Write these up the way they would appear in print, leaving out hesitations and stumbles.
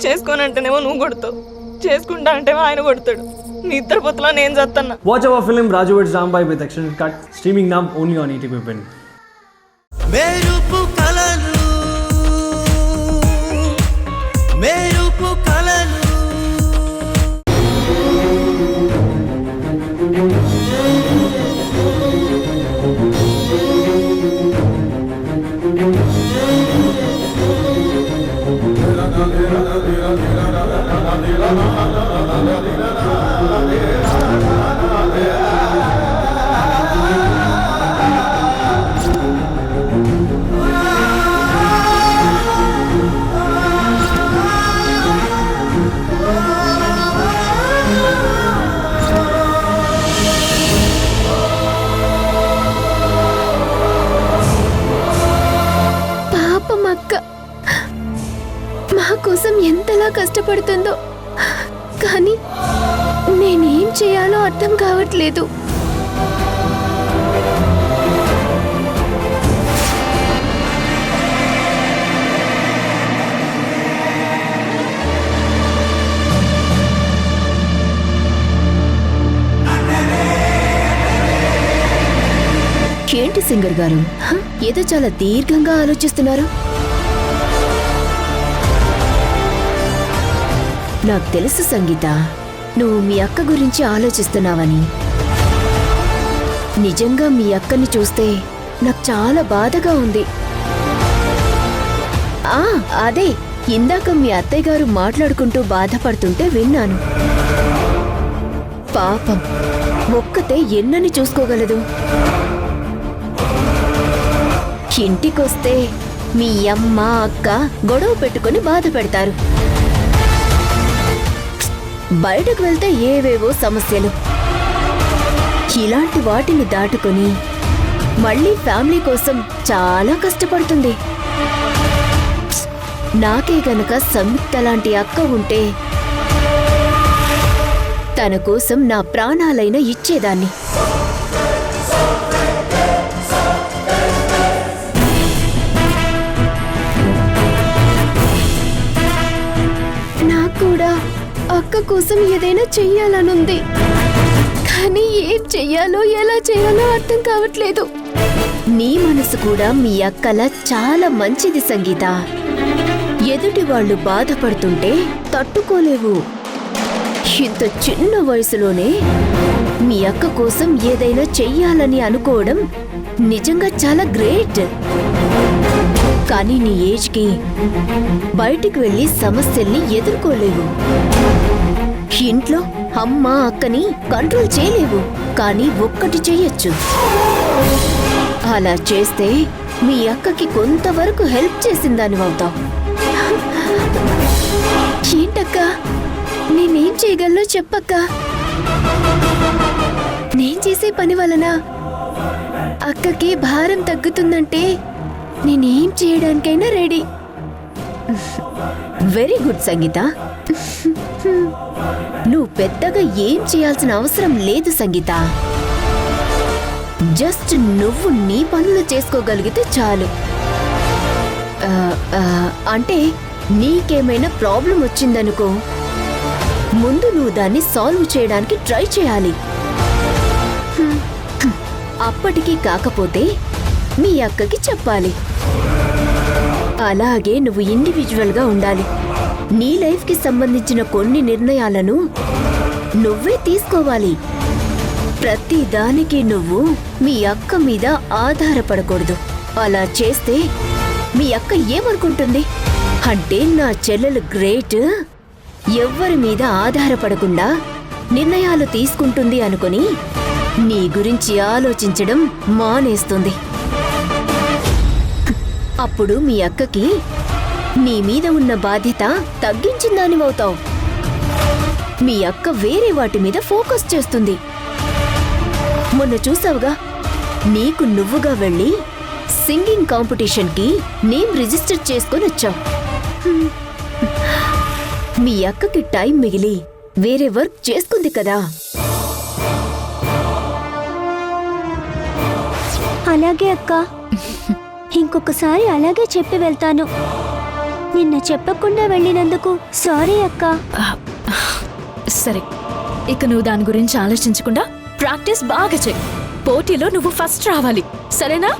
చేసుకోనంటేనేమో నువ్వు కొడతావు, చేసుకుంటా అంటేమో ఆయన కొడతాడు. నీ ఇద్దరు పొత్తులో నేను చేస్తున్నా. Watch our film Raju vs. Rambai with extended cut, streaming now only on ETV Win. మెరుపు కలలు మెరుపు కలలు మా కోసం ఎంతలా కష్టపడుతుందో, కానీ నేనేం చేయాలో అర్థం కావట్లేదు. ఏంటి సింగర్ గారు, ఏదో చాలా దీర్ఘంగా ఆలోచిస్తున్నారు. నాకు తెలుసు సంగీత, నువ్వు మీ అక్క గురించి ఆలోచిస్తున్నావని. నిజంగా మీ అక్కని చూస్తే నాకు చాలా బాధగా ఉంది. అదే ఇందాక మీ అత్తయ్య గారు మాట్లాడుకుంటూ బాధపడుతుంటే విన్నాను. పాపం, ఒక్కతే ఎన్నని చూసుకోగలదు. ఇంటికొస్తే మీ అమ్మ అక్క గొడవ పెట్టుకుని బాధ పెడతారు. బయటకు వెళ్తే ఏవేవో సమస్యలు. ఇలాంటి వాటిని దాటుకొని మళ్ళీ ఫ్యామిలీ కోసం చాలా కష్టపడుతుంది. నాకే గనక సంయుక్త లాంటి అక్క ఉంటే తన కోసం నా ప్రాణాలైనా ఇచ్చేదాన్ని. నాకు కూడా అక్క కోసం ఏదైనా చెయ్యాలనుంది, కానీ ఏం చెయ్యాలో ఎలా చేయాలో అర్థం కావట్లేదు. నీ మనసు కూడా మీ అక్కలా చాలా మంచిది సంగీత. ఎదుటి వాళ్ళు బాధపడుతుంటే తట్టుకోలేవు. ఇంత చిన్న వయసులోనే మీ అక్క కోసం ఏదైనా చెయ్యాలని అనుకోవడం నిజంగా చాలా గ్రేట్. కానీ నీ ఏజ్కి బయటికి వెళ్ళి సమస్యల్ని ఎదుర్కోలేవు. ఇంట్లో అమ్మ అక్కని కంట్రోల్ చేయలేవు, కానీ ఒక్కటి చెయ్యొచ్చు. అలా చేస్తే మీ అక్కకి కొంతవరకు హెల్ప్ చేసిందని అవుతావు. ఏంటక్క, నేనేం చేయగలనో చెప్పక్క. నేను చేసే పని వలన అక్కకి భారం తగ్గుతుందంటే నేనేం చేయడానికైనా రెడీ. వెరీ గుడ్ సంగీత. నువ్వు పెద్దగా ఏం చేయాల్సిన అవసరం లేదు సంగీత. జస్ట్ నువ్వు నీ పనులు చేసుకోగలిగితే చాలు. అంటే నీకేమైనా ప్రాబ్లం వచ్చిందనుకో, ముందు నువ్వు దాన్ని సాల్వ్ చేయడానికి ట్రై చేయాలి. అప్పటికీ కాకపోతే మీ అక్కకి చెప్పాలి. అలాగే నువ్వు ఇండివిజువల్గా ఉండాలి. నీ లైఫ్కి సంబంధించిన కొన్ని నిర్ణయాలను నువ్వే తీసుకోవాలి. ప్రతి దానికి నువ్వు మీ అక్క మీద ఆధారపడకూడదు. అలా చేస్తే మీ అక్క ఏమనుకుంటుంది అంటే, నా చెల్లెలు గ్రేట్, ఎవ్వరి మీద ఆధారపడకుండా నిర్ణయాలు తీసుకుంటుంది అనుకుని నీ గురించి ఆలోచించడం మానేస్తుంది. అప్పుడు మీ అక్కకి నీ మీద ఉన్న బాధ్యత తగ్గించిందానివవుతావు. మీ అక్క వేరే వాటి మీద ఫోకస్ చేస్తుంది. మొన్న చూసావుగా, నీకు నువ్వుగా వెళ్ళి సింగింగ్ కాంపిటీషన్కి నేమ్ రిజిస్టర్ చేసుకొని వచ్చావు. మీ అక్కకి టైం మిగిలి వేరే వర్క్ చేసుకుంది కదా. అలాగే అక్క, ఇంకొకసారి అలాగే చెప్పి వెళ్తాను. నిన్న చెప్పకుండా వెళ్ళినందుకు సారీ అక్క. సరే, ఇక నువ్వు దాని గురించి ఆలోచించకుండా ప్రాక్టీస్ బాగా చెయ్యి. పోటీలో నువ్వు ఫస్ట్ రావాలి, సరేనా?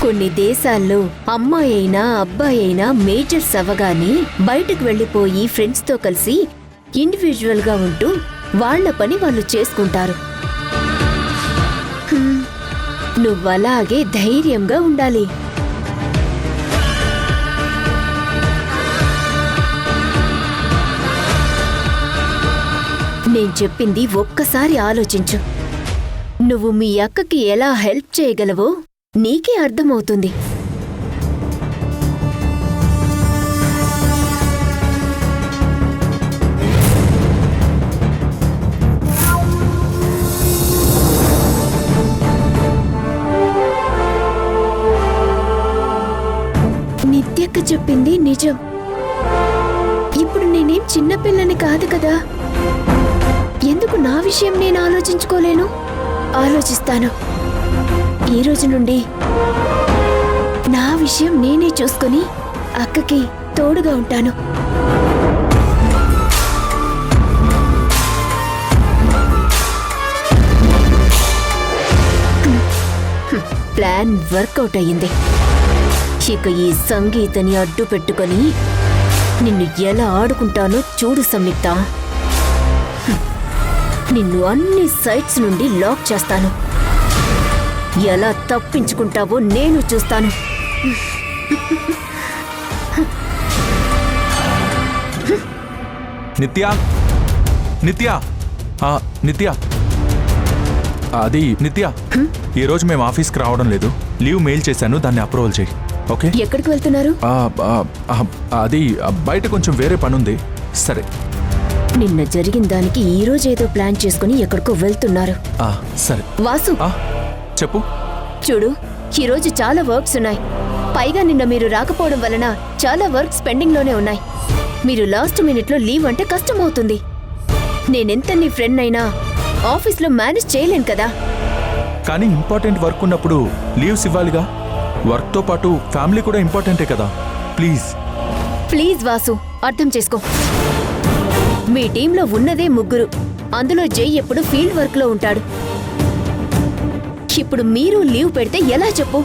కొన్ని దేశాల్లో అమ్మాయి అయినా అబ్బాయి అయినా మేజర్స్ అవ్వగానే బయటకు వెళ్ళిపోయి ఫ్రెండ్స్తో కలిసి ఇండివిజువల్ గా ఉంటూ వాళ్ళ పని వాళ్ళు చేసుకుంటారు. నువ్వలాగే ధైర్యంగా ఉండాలి. నేను చెప్పింది ఒక్కసారి ఆలోచించు. నువ్వు మీ అక్కకి ఎలా హెల్ప్ చేయగలవో నీకే అర్థమవుతుంది. నిత్యక్క చెప్పింది నిజం. ఇప్పుడు నేనేం చిన్నపిల్లని కాదు కదా. ఎందుకు నా విషయం నేను ఆలోచించుకోలేను? ఆలోచిస్తాను. ఈ రోజు నుండి నా విషయం నేనే చూసుకొని అక్కకి తోడుగా ఉంటాను. ప్లాన్ వర్కౌట్ అయ్యింది. ఇక ఈ సంగీతని అడ్డు పెట్టుకొని నిన్ను ఎలా ఆడుకుంటానో చూడు సంయుక్త. నిన్ను అన్ని సైట్స్ నుండి లాక్ చేస్తాను. ఎలా తప్పించుకుంటావో నేను చూస్తాను. నిత్య, నిత్య, నిత్య, అది నిత్య, ఈరోజు మేము ఆఫీస్కి రావడం లేదు. లీవ్ మెయిల్ చేశాను, దాన్ని అప్రూవల్ చేయి. ఓకే? ఎక్కడికి వెళ్తున్నారు? అది బయట కొంచెం వేరే పనుంది. సరే. నిన్న జరిగిన దానికి ఈ రోజు ఏదో ప్లాన్ చేసుకుని ఎక్కడికో వెళ్తున్నారు. సరే. వాసు, చెప్పు. చూడు, ఈరోజు చాలా వర్క్స్ ఉన్నాయి. పైగా నిన్న మీరు రాకపోవడం వలన చాలా వర్క్స్ పెండింగ్ లోనే ఉన్నాయి. మీరు లాస్ట్ మినిట్ లో లీవ్ అంటే కష్టం అవుతుంది. నేనెంత నీ ఫ్రెండ్ అయినా ఆఫీస్లో మేనేజ్ చేయలేను కదా. కానీ ఇంపార్టెంట్ వర్క్ ఉన్నప్పుడు లీవ్స్ ఇవ్వాలిగా. వర్క్తో పాటు ఫ్యామిలీ కూడా ఇంపార్టెంటే కదా. ప్లీజ్ ప్లీజ్ వాసు, అర్థం చేసుకో. మీ టీంలో ఉన్నదే 3. అందులో జై ఎప్పుడు ఫీల్డ్ వర్క్ లో ఉంటాడు. ఇప్పుడు మీరు లీవ్ పెడితే ఎలా చెప్పు?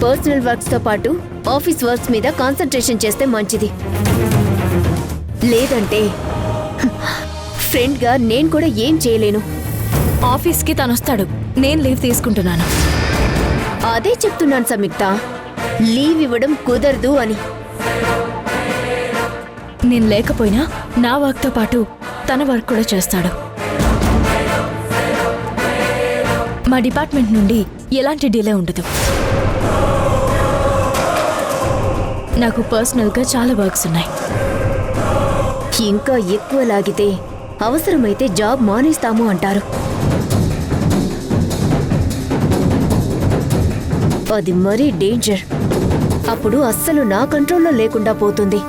పర్సనల్ వర్క్స్ తో పాటు ఆఫీస్ వర్క్స్ మీద కాన్సంట్రేషన్ చేస్తే మంచిది. లేదంటే ఫ్రెండ్ గా నేను కూడా ఏం చేయలేను. ఆఫీస్కి తనొస్తాడు, నేను లీవ్ తీసుకుంటున్నాను. అదే చెప్తున్నాను సంయుక్త, లీవ్ ఇవ్వడం కుదరదు అని. నేను లేకపోయినా నా వర్క్తో పాటు తన వర్క్ కూడా చేస్తాడు. మా డిపార్ట్మెంట్ నుండి ఎలాంటి డిలే ఉండదు. నాకు పర్సనల్గా చాలా వర్క్స్ ఉన్నాయి. ఇంకా ఎక్కువ లాగితే అవసరమైతే జాబ్ మానేస్తాము అంటారు. అది మరీ డేంజర్. అప్పుడు అస్సలు నా కంట్రోల్లో లేకుండా పోతుంది.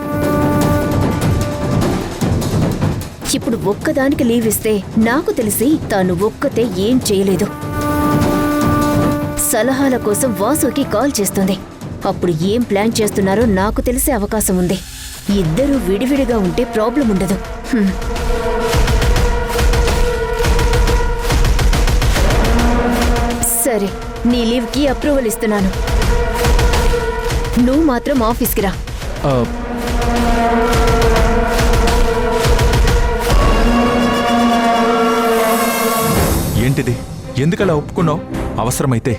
ఇప్పుడు ఒక్కదానికి లీవ్ ఇస్తే నాకు తెలిసి తాను ఒక్కతే ఏం చేయలేదు. సలహాల కోసం వాసుకి కాల్ చేస్తుంది. అప్పుడు ఏం ప్లాన్ చేస్తున్నారో నాకు తెలిసే అవకాశం ఉంది. ఇద్దరూ విడివిడిగా ఉంటే ప్రాబ్లం ఉండదు. సరే, నీ లీవ్కి అప్రూవల్ ఇస్తున్నాను. నువ్వు మాత్రం ఆఫీస్కి రా. ఏంటిది? ఎందుకలా ఒప్పుకున్నావు? అవసరమైతే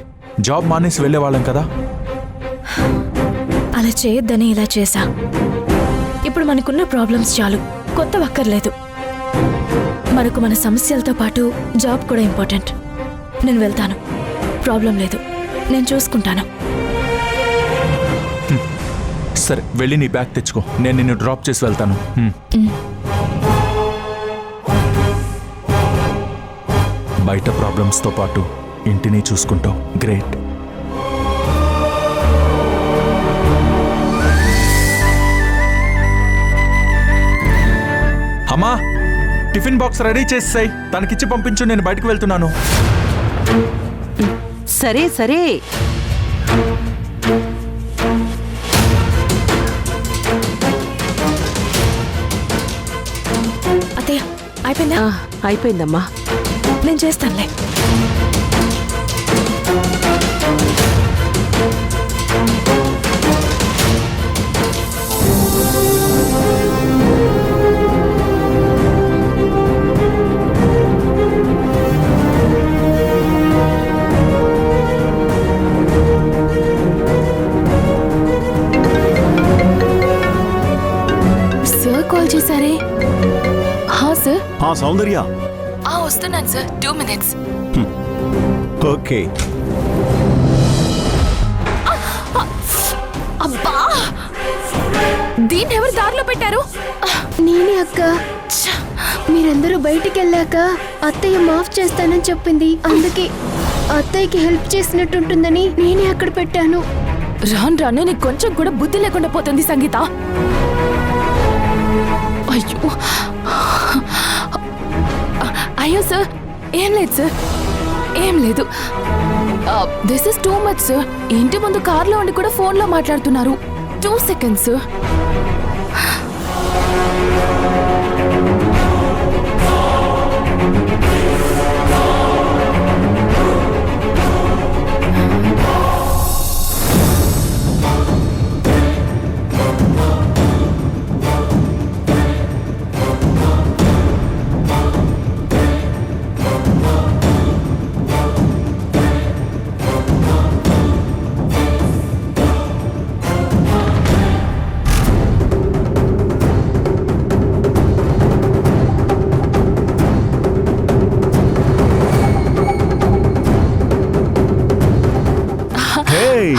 జాబ్ మానేసి వెళ్ళేవాళ్ళం కదా. అలా చేయొద్దని ఇలా చేశా. ఇప్పుడు మనకున్న ప్రాబ్లమ్స్ చాలు, కొత్త అక్కర్లేదు. మనకు మన సమస్యలతో పాటు జాబ్ కూడా ఇంపార్టెంట్. నేను వెళ్తాను, ప్రాబ్లం లేదు, నేను చూసుకుంటాను. సరే, వెళ్ళి నీ బ్యాగ్ తెచ్చుకో, నేను నిన్ను డ్రాప్ చేసి వెళ్తాను. బయట ప్రాబ్లమ్స్తో పాటు ఇంటిని చూసుకుంటావు. గ్రేట్. అమ్మా, టిఫిన్ బాక్స్ రెడీ చేసేసాయి, తనకిచ్చి పంపించు, నేను బయటకు వెళ్తున్నాను. సరే సరే. అయిపోయిందా? అయిపోయిందమ్మా. నేను చేస్తానులే. సార్ కాల్ చేశారే? హా సార్. సౌందర్య, వస్తున్నాను సార్, 2 minutes. ఓకే. అబ్బా, దీన్ని ఎవరు దారిలో పెట్టారు? నేనే అక్క. మీరందరూ బయటికి వెళ్ళాక అత్తయ్య మాఫ్ చేస్తానని చెప్పింది. అందుకే అత్తయ్యకి హెల్ప్ చేసినట్టుంటుందని నేనే అక్కడ పెట్టాను. రాను రాను నీకు కొంచెం కూడా బుద్ధి లేకుండా పోతుంది సంగీత. అయ్యో అయ్యో సార్, ఏం లేదు సార్, ఏం లేదు. This is too much sir. ఇంటి ముందు కార్లో ఉండి కూడా ఫోన్లో మాట్లాడుతున్నారు. 2 seconds sir.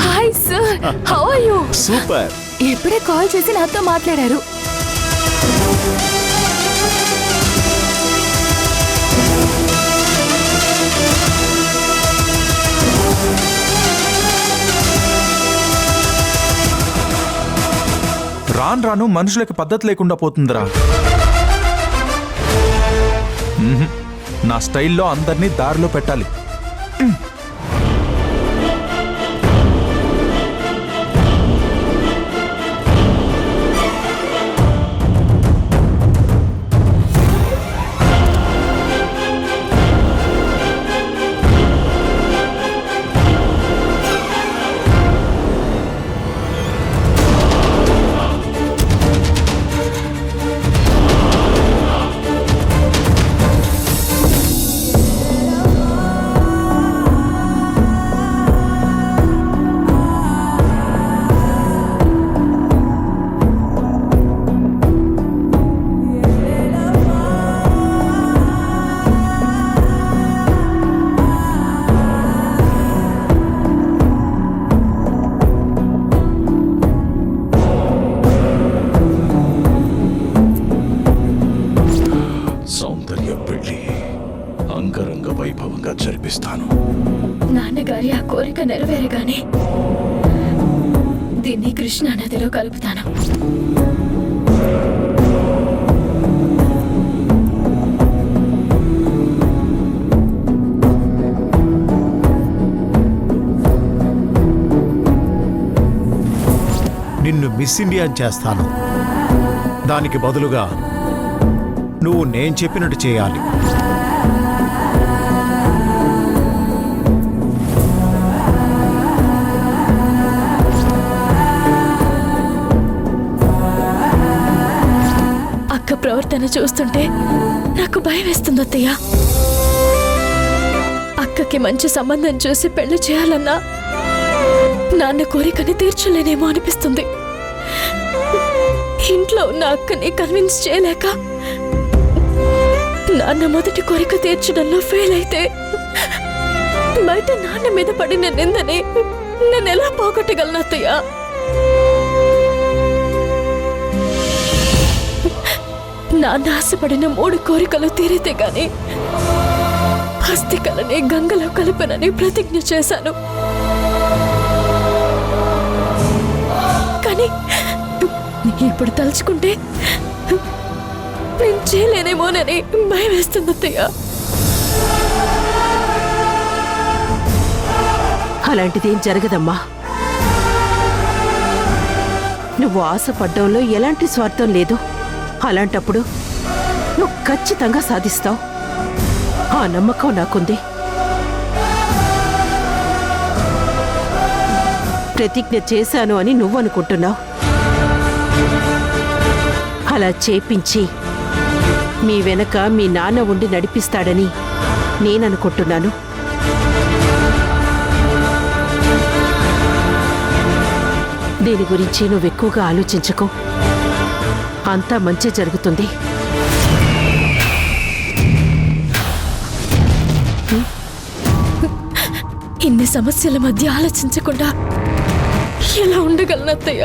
Hi sir, how are you? Super. ఇప్పుడే కాల్ చేసి నాతో మాట్లాడారు. రాను రాను మనుషులకి పద్ధతి లేకుండా పోతుందిరా. నా స్టైల్లో అందరినీ దారిలో పెట్టాలి. అంగరంగ వైభవంగా జరిపిస్తాను. నాన్నగారి ఆ కోరిక నెరవేరగానే దీన్ని కృష్ణా నదిలో కలుపుతాను. నిన్ను మిస్ ఇండియా చేస్తాను. దానికి బదులుగా నువ్వు నేను చెప్పినట్టు చేయాలి. అక్క ప్రవర్తన చూస్తుంటే నాకు భయం వేస్తుంది అత్తయ్య. అక్కకి మంచి సంబంధం చూసి పెళ్లి చేయాలన్నా నాన్న కోరికని తీర్చలేనేమో అనిపిస్తుంది. ఇంట్లో ఉన్న అక్కని కన్విన్స్ చేయలేక నాన్న మొదటి కోరిక తీర్చడంలో ఫెయిల్ అయితే బయట నాన్న మీద పడిన నిందని నేను ఎలా పోగొట్టగలను అత్తయ్య? నాన్న ఆశపడిన 3 కోరికలు తీరితే గాని అస్థికలని గంగలో కలపనని ప్రతిజ్ఞ చేశాను. కానీ ఇప్పుడు తలుచుకుంటే నేను చేయలేనేమోనని భయం వేస్తుంది అత్తయ్య. అలాంటిదేం జరగదమ్మా. నువ్వు ఆశపడ్డంలో ఎలాంటి స్వార్థం లేదు. అలాంటప్పుడు నువ్వు ఖచ్చితంగా సాధిస్తావు. ఆ నమ్మకం నాకుంది. ప్రతిజ్ఞ చేశాను అని నువ్వు అనుకుంటున్నావు. అలా చేపించి మీ వెనక మీ నాన్న ఉండి నడిపిస్తాడని నేననుకుంటున్నాను. దీని గురించి నువ్వు ఎక్కువగా ఆలోచించకు. అంతా మంచి జరుగుతుంది. ఇన్ని సమస్యల మధ్య ఆలోచించకుండా ఎలా ఉండగలను అత్తయ్య?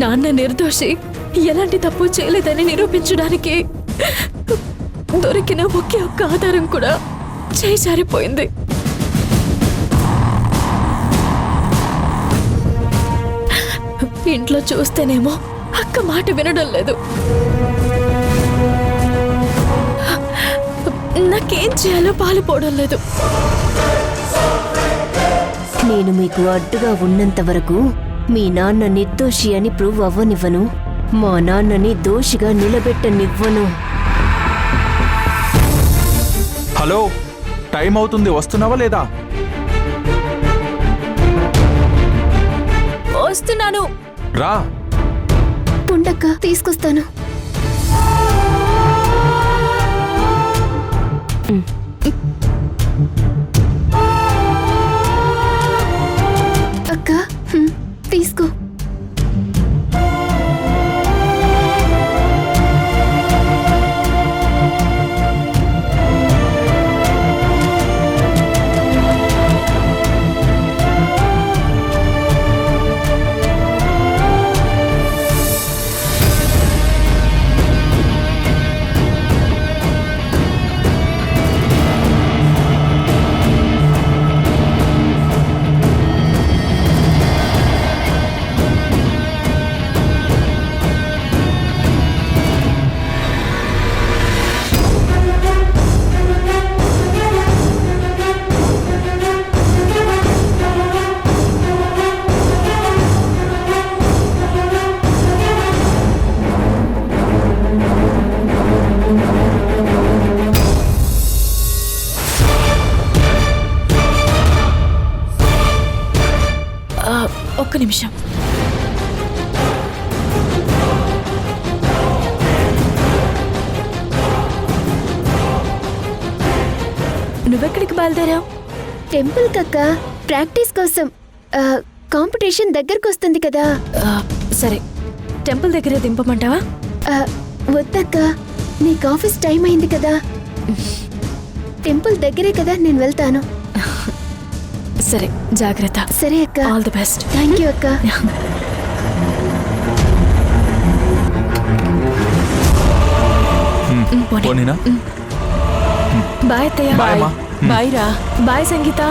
నాన్న నిర్దోషి, ఎలాంటి తప్పు చేయలేదని నిరూపించడానికి దొరికిన ఒకే ఒక్క ఆధారం కూడా చేజారిపోయింది. ఇంట్లో చూస్తేనేమో అక్క మాట వినడం లేదు. నాకేం చేయాలో పాలుపోవడం లేదు. నేను మీకు అడ్డుగా ఉన్నంత వరకు మీ నాన్న నిర్దోషి అని ప్రూవ్ అవ్వనివ్వను. మా నాన్నని దోషిగా నిలబెట్టనివ్వను. హలో, టైం అవుతుంది, వస్తున్నావా లేదా? వస్తున్నాను. రా. ఉండక్క, తీసుకొస్తాను. అక్క, తీసుకో. ఒక్క నిమిషం. నువ్వెక్కడికి బయలుదేరావు? టెంపుల్ కక్క, ప్రాక్టీస్ కోసం. కాంపిటీషన్ దగ్గరకు వస్తుంది కదా. సరే, టెంపుల్ దగ్గరే దింపమంటావా? వద్దక్క, నీకు ఆఫీస్ టైం అయింది కదా. టెంపుల్ దగ్గరే కదా, నేను వెళ్తాను. సరే, జాగ్రత్త. సరే అక్క. All the best. Thank you అక్క. పోనీనా? బాయ్ అత్తయ్య. బాయ్ అమ్మా. బాయ్ రా. బాయ్ సంగీత.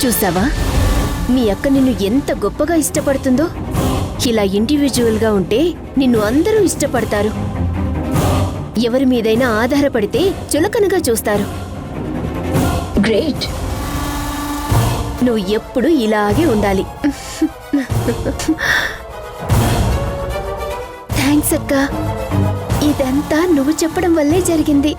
చూసావా, మీ అక్క నిన్ను ఎంత గొప్పగా ఇష్టపడుతుందో. ఇలా ఇండివిజువల్గా ఉంటే నిన్ను అందరూ ఇష్టపడతారు. ఎవరి మీదైనా ఆధారపడితే చులకనగా చూస్తారు. గ్రేట్. నువ్వు ఎప్పుడు ఇలాగే ఉండాలి. థ్యాంక్స్ అక్క. ఇదంతా నువ్వు చెప్పడం వల్లే జరిగింది.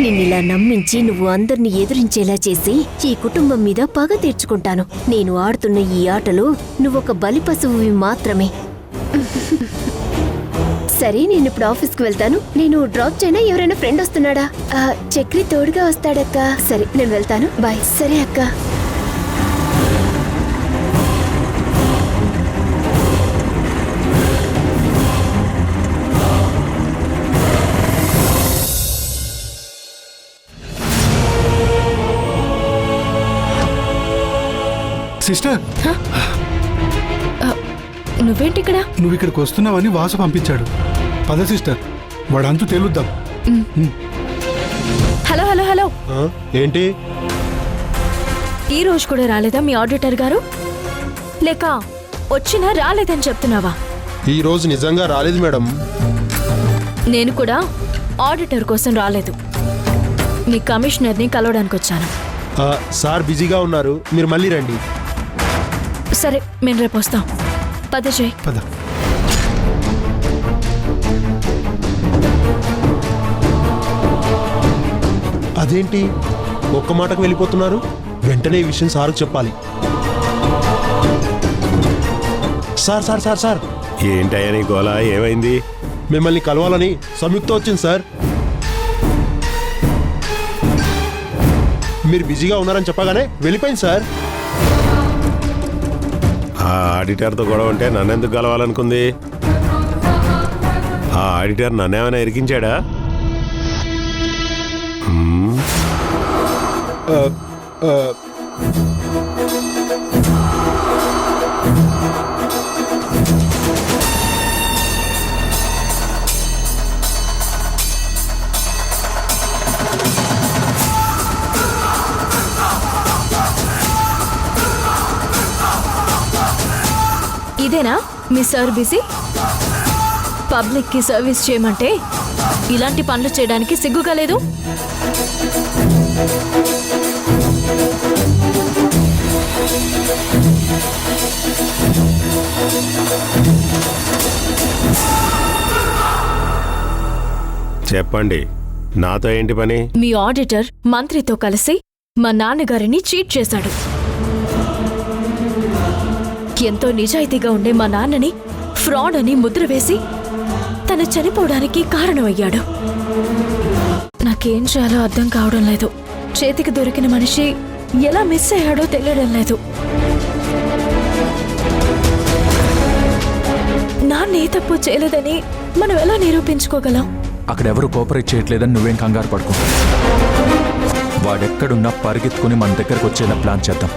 నిన్నిలా నమ్మించి నువ్వు అందరినీ ఎదురించేలా చేసి ఈ కుటుంబం మీద పగ తీర్చుకుంటాను. నేను ఆడుతున్న ఈ ఆటలో నువ్వొక బలి పశువువి మాత్రమే. సరే, నేను ఇప్పుడు ఆఫీస్కి వెళ్తాను. నేను డ్రాప్ చేయనా? ఎవరైనా ఫ్రెండ్ వస్తున్నాడా? చక్రి తోడుగా వస్తాడక్క. సరే, నేను వెళ్తాను. బాయ్. సరే అక్క. సిస్టర్, నువ్వేంటి ఇక్కడ? నువ్వు ఇక్కడికి వస్తున్నావని వాసు పంపించాడు. పద సిస్టర్, వాడంతు తేలుద్దాం. హలో హలో హలో, ఏంటి ఈ రోజు కూడా రాలేదా మీ ఆడిటర్ గారు? లేక వచ్చినా రాలేదని చెప్తున్నావా? ఈ రోజు నిజంగా రాలేదు మేడం. నేను కూడా ఆడిటర్ కోసం రాలేదు, మీ కమిషనర్ని కలవడానికి వచ్చాను. సార్ బిజీగా ఉన్నారు, మీరు మళ్ళీ రండి. సరే, మేము రేపు వస్తాం. పద జై. పద. అదేంటి ఒక్క మాటకు వెళ్ళిపోతున్నారు? వెంటనే ఈ విషయం సార్కు చెప్పాలి. సార్ సార్ సార్ సార్ ఏంటయ్యా నీ గోలా? ఏమైంది? మిమ్మల్ని కలవాలని సంయుక్త వచ్చింది సార్. మీరు బిజీగా ఉన్నారని చెప్పగానే వెళ్ళిపోయింది సార్. ఆ ఆడిటర్తో గొడవ ఉంటే నన్నెందుకు కలవాలనుకుంది? ఆ ఆడిటర్ నన్నేమైనా ఇరికించాడా? ఇదేనా మీ సర్వీస్? పబ్లిక్ కి సర్వీస్ చేయమంటే ఇలాంటి పనులు చేయడానికి సిగ్గుగా లేదు? చెప్పండి, నాతో ఏంటి పని? మీ ఆడిటర్ మంత్రితో కలిసి మా నాన్నగారిని చీట్ చేశాడు. ఎంతో నిజాయితీగా ఉండే మా నాన్నని ఫ్రాడ్ అని ముద్ర వేసి తను చనిపోవడానికి కారణమయ్యాడు. నాకేం చేయాలో అర్థం కావడం లేదు. చేతికి దొరికిన మనిషి ఎలా మిస్ అయ్యాడో తెలియడం లేదు. నాన్న ఏ తప్పు చేయలేదని మనం ఎలా నిరూపించుకోగలం? అక్కడ ఎవరు కోఆపరేట్ చేయట్లేదని నువ్వేం కంగారు పడుకో. వాడెక్కడున్నా పరిగెత్తుకుని మన దగ్గరకు వచ్చేలా ప్లాన్ చేద్దాం.